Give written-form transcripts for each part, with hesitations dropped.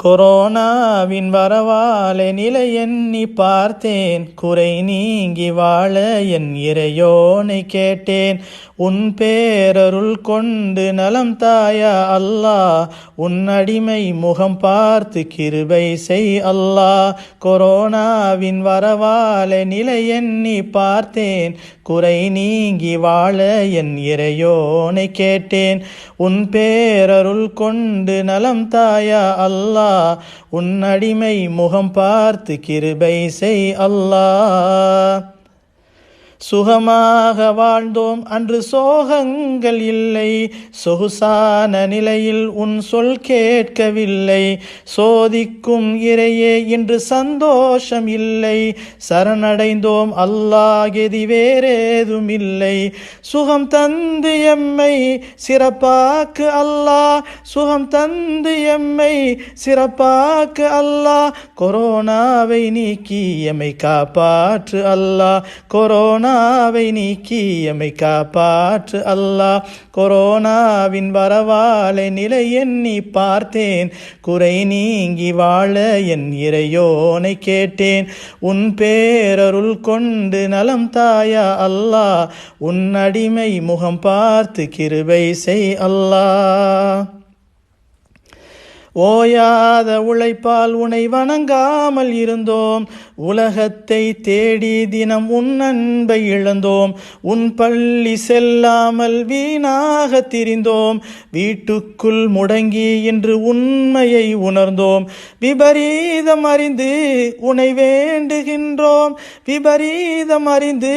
கொரோனாவின் வரவாலே நிலை எண்ணி பார்த்தேன், குறை நீங்கி வாழ என் இறையோனை கேட்டேன். உன் பேரருள் கொண்டு நலம் தாயா அல்லாஹ், உன் அடிமை முகம் பார்த்து கிருபை செய் அல்லாஹ். கொரோனாவின் வரவாலே நிலை எண்ணி பார்த்தேன், குறை நீங்கி வாழ என் இறையோனை கேட்டேன். உன் பேரருள் கொண்டு நலம் தாயா அல்லாஹ், உன் அடிமை முகம் பார்த்து கிருபை செய் அல்லாஹ். சுகமாக வாழ்ந்தோம் அன்று சோகங்கள் இல்லை, சொகுசான நிலையில் உன் சொல் கேட்கவில்லை. சோதிக்கும் இறையே இன்று சந்தோஷம் இல்லை, சரணடைந்தோம் அல்லாஹ் கெதி வேறேதும் இல்லை. சுகம் தந்து எம்மை சிறப்பாக்கு அல்லாஹ், சுகம் தந்து எம்மை சிறப்பாக்கு அல்லாஹ். கொரோனாவை நீக்கி எம்மை காப்பாற்று அல்லாஹ், கொரோனாவை நீக்கி எம்மை காப்பாற்று அல்லாஹ். கொரோனாவின் வரவாலை நிலை எண்ணி பார்த்தேன், குறை நீங்கி வாழ என் இறையோனை கேட்டேன். உன் பேரருள் கொண்டு நலம் தாயா அல்லாஹ், உன் அடிமை முகம் பார்த்து கிருபை செய் அல்லாஹ். ஓயாத உழைப்பால் உனை வணங்காமல் இருந்தோம், உலகத்தை தேடி தினம் உன் அன்பை இழந்தோம். உன் பள்ளி செல்லாமல் வீணாக திரிந்தோம், வீட்டுக்குள் முடங்கி என்று உண்மையை உணர்ந்தோம். விபரீதம் அறிந்து உனை வேண்டுகின்றோம், விபரீதம் அறிந்து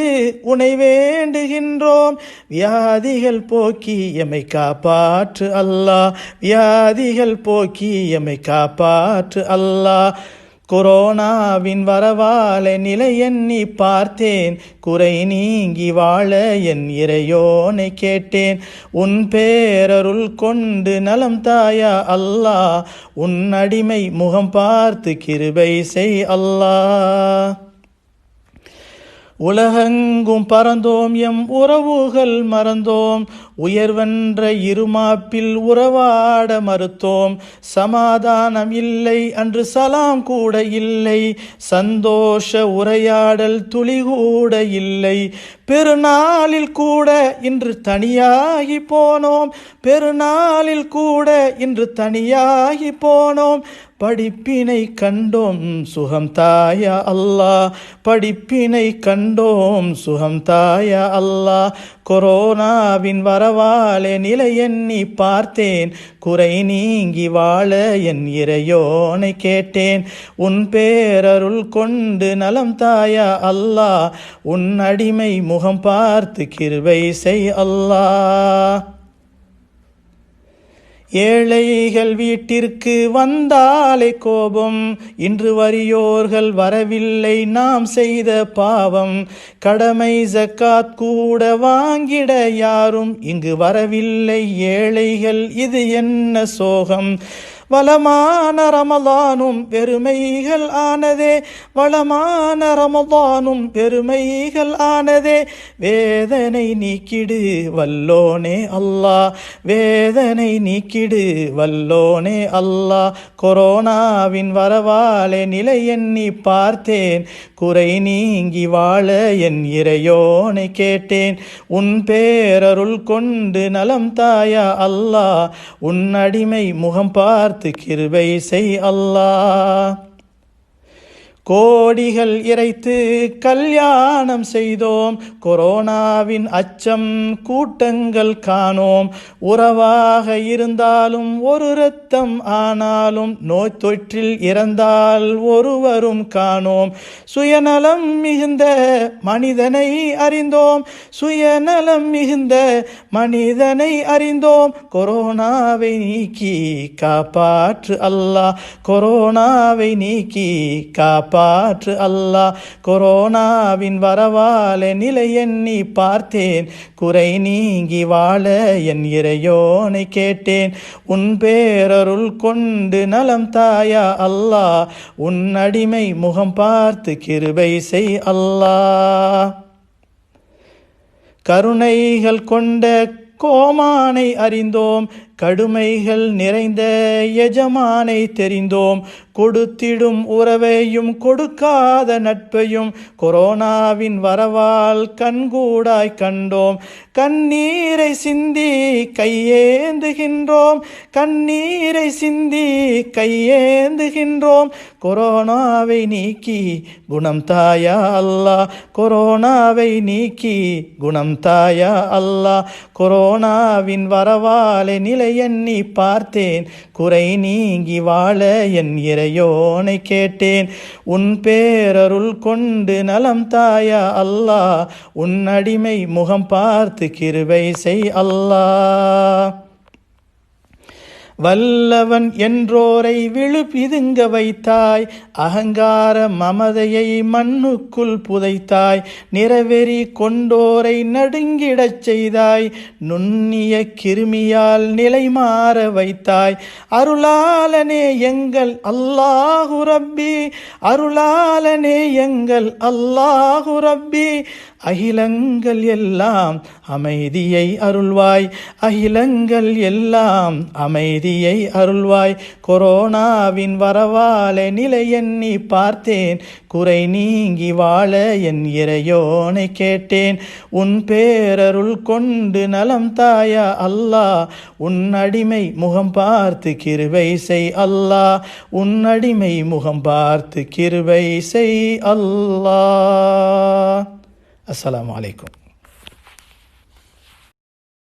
உனை வேண்டுகின்றோம். வியாதிகள் போக்கி எம்மை காப்பாற்று அல்லாஹ், வியாதிகள் போக்கி எம்மை காப்பாற்று அல்லாஹ். கொரோனாவின் வரவாலே நிலை எண்ணி பார்த்தேன், குறை நீங்கி வாழ என் இறையோனை கேட்டேன். உன் பேரருள் கொண்டு நலம் தாயா அல்லாஹ், உன் அடிமை முகம் பார்த்து கிருபை செய் அல்லாஹ். உலகெங்கும் பறந்தோம் எம் உறவுகள் மறந்தோம், உயர்வென்ற இருமாப்பில் உறவாட மறுத்தோம். சமாதானம் இல்லை அன்று சலாம் கூட இல்லை, சந்தோஷ உரையாடல் துளி கூட இல்லை. பெருநாளில் கூட இன்று தனியாகி போனோம், பெருநாளில் கூட இன்று தனியாகி போனோம். படிப்பினை கண்டோம் சுகம் தாயா அல்லாஹ், படிப்பினை கண்டோம் சுகம் தாயா அல்லாஹ். கொரோனாவின் வரவாலே நிலை எண்ணி பார்த்தேன், குறை நீங்கி வாழ என் இறையோனை கேட்டேன். உன் பேரருள் கொண்டு நலம் தாயா அல்லாஹ், உன் அடிமை முகம் பார்த்து கிருபை செய் அல்லாஹ். ஏழைகள் வீட்டிற்கு வந்தாலே கோபம், இன்று வறியோர்கள் வரவில்லை நாம் செய்த பாவம். கடமை ஜக்காத் கூட வாங்கிட யாரும் இங்கு வரவில்லை ஏழைகள், இது என்ன சோகம். வளமான ரமலானும் பெருமைகள் ஆனதே, வளமான ரமலானும் பெருமைகள் ஆனதே. வேதனை நீக்கிடு வல்லோனே அல்லாஹ், வேதனை நீக்கிடு வல்லோனே அல்லாஹ். கொரோனாவின் வரவாலே நிலை எண்ணி பார்த்தேன், குறை நீங்கி வாழ என் இறையோனை கேட்டேன். உன் பேரருள் கொண்டு நலம் தாயா அல்லாஹ், உன் அடிமை முகம் பார்த்து கிருபை செய் அல்லாஹ். கோடிகள் இறைத்து கல்யாணம் செய்தோம், கொரோனாவின் அச்சம் கூட்டங்கள் காணோம். உறவாக இருந்தாலும் ஒரு இரத்தம் ஆனாலும், நோய் தொற்றில் இறந்தால் ஒருவரும் காணோம். சுயநலம் மிகுந்த மனிதனை அறிந்தோம், சுயநலம் மிகுந்த மனிதனை அறிந்தோம். கொரோனாவை நீக்கி காப்பாற்று அல்லாஹ், கொரோனாவை நீக்கி காப்பாற்று அல்லாஹ். கொரோனாவின் வரவாலே நிலை எண்ணி பார்த்தேன், குறை நீங்கி வாழ என் இறையோனை கேட்டேன். உன் பேரருள் கொண்டு நலம் தாயா அல்லாஹ், உன் அடிமை முகம் பார்த்து கிருபை செய் அல்லாஹ். கருணைகள் கொண்ட கோமானை அறிந்தோம், கடுமைகள் நிறைந்த எஜமானை தெரிந்தோம், கொடுத்திடும் உறவையும் கொடுக்காத நட்பையும் கொரோனாவின் வரவால் கண்கூடாய் கண்டோம். கண்ணீரை சிந்தி கையேந்துகின்றோம், கண்ணீரை சிந்தி கையேந்துகின்றோம். கொரோனாவை நீக்கி குணம் தாயா அல்லாஹ், கொரோனாவை நீக்கி குணம் தாயா அல்லாஹ். கொரோனாவின் வரவாலே நிலை எண்ணி பார்த்தேன், குறை நீங்கி வாழ என் இறையோனை கேட்டேன். உன் பேரருள் கொண்டு நலம் தாயா அல்லாஹ், உன் அடிமை முகம் பார்த்து கிருபை செய் அல்லாஹ். வல்லவன் என்றோரை விழுபிதுங்க வைத்தாய், அகங்கார மமதையை மண்ணுக்குள் புதைத்தாய். நிறவெறி கொண்டோரை நடுங்கிடச் செய்தாய், நுண்ணிய கிருமியால் நிலை மாற வைத்தாய். அருளாளனே எங்கள் அல்லாஹு ரப்பி, அருளாளனே எங்கள் அல்லாஹு ரப்பி. அகிலங்கள் எல்லாம் அமைதியை அருள்வாய், அகிலங்கள் எல்லாம் அமைதியை அருள்வாய். கொரோனாவின் வரவாலே நிலை எண்ணி பார்த்தேன், குறை நீங்கி வாழ என் இறையோனை கேட்டேன். உன் பேரருள் கொண்டு நலம் தாயா அல்லாஹ், உன் அடிமை முகம் பார்த்து கிருபை செய் அல்லாஹ், உன் அடிமை முகம் பார்த்து கிருபை செய் அல்லாஹ். அஸ்ஸலாமு அலைக்கும்.